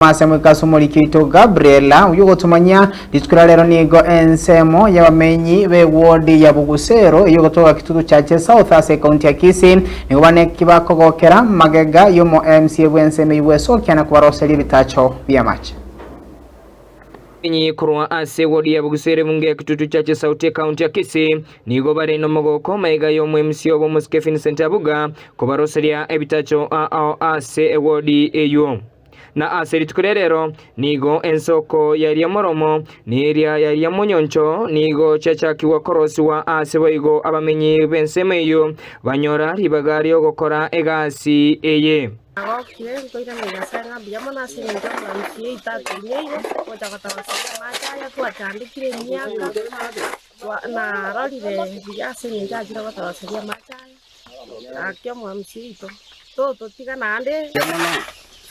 Masemo kasumuli kito Gabriela uyu tumanya litukura lero nigo ensemo y'abamenyi be ward ya Bugusero iyo gotoka kitutu cha South Ase County ya Kisii nigo bane kibakogokera magega yo mu MCA bwenseme iweso cyana kubaroseri bitacho byamache Ni kurwa ase wodi ya Bugusere munge kitutu chache South County ya Kisii nigo bare no mogoko maiga yo mu MCA bo Muskefin Center buga kubaroseria ebitacho ase wodi eyo na aseri tukurerero nigo ensoko yari moromo niria yari munyoncho nigo chachakiwa korosi wa aseboigo abamenyi bensemeyo banyora ribagari ogokora egasi eye Kile ngoira ngasanga byamona singa mwankie itatunyeyo kotakatawasia machaya twatandikire nyaka na rorire byasenga jira batawasia machaya akyo mwamsito toto tika nande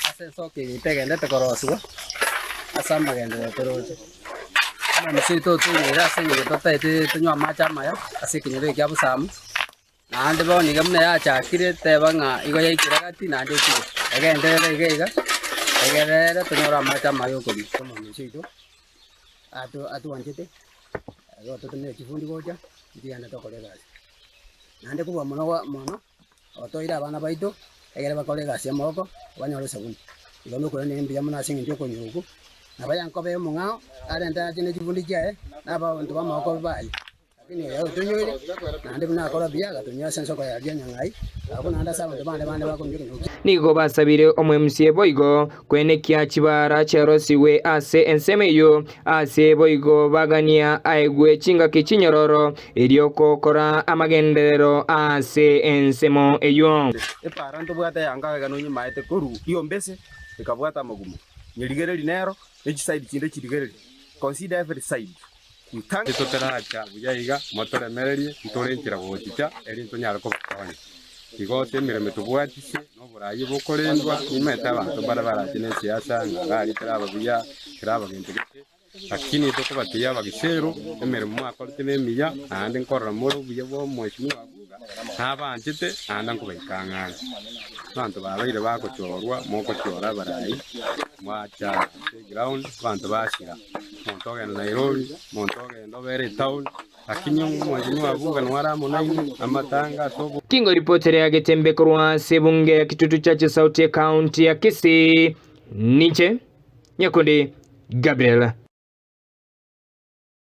Asenso que tegende te koroswa asama gende toroje msito tu ngira senye tota ite tunywa macha maya asikinyere kya busamu nande bo ni gamne ya chakire te banga igo ya ikiragati nande ti egende igega egere tunywa macha mayo ko msito atu wanjete ayo to tene kifundi goja ndiana to kolega nande kuba mono otoira abana baito egere bakolega cia moko banyore sabuni igono ko ne mbya muna singi ndiko nyugo nabayanko be mungao arenda tine kifundi kyae naba ntu bamoko bayi lakini yao tunyore nande buna kola biyaga tunya senso ko ya nyangai abo nanda saba bande bako nyugo nigo basabire omwe boigo kwenekia chibara cherosiwe ase ensemeyo ase boigo bagania aigwe chinga kichinyororo erioko kora amagenderero ase ensemo eyo eparanto bwata yanga gano nyuma ete koru iyo mbese ikabwata magumu nyirigere linero each side kinde kirigere consider every side itoteracha buyayiga motore mererie ntorenkira gochicha eri ntonyara ko bone igote mireme tubwatise no burayi bukorendwa imeta abantu barabaraje siasa ngari traba buya traba gentegeke lakini toko batiya bagisero emiremo akorete nemiya ande nkorra moro buya bo mweshimi wabuga ntabanjete anda nkubaikangana bantu babaire bakochorwa moko chora barayi mwacha ground bantu bashira montoga na Nairobi montoga ndobere town lakini mweshimi wabuga nwara munaini amatanga sobo Kingo reporter ya Getembe kurwa sebunge ya kitutu chache South County ya Kisii Niche Nyakundi Gabriela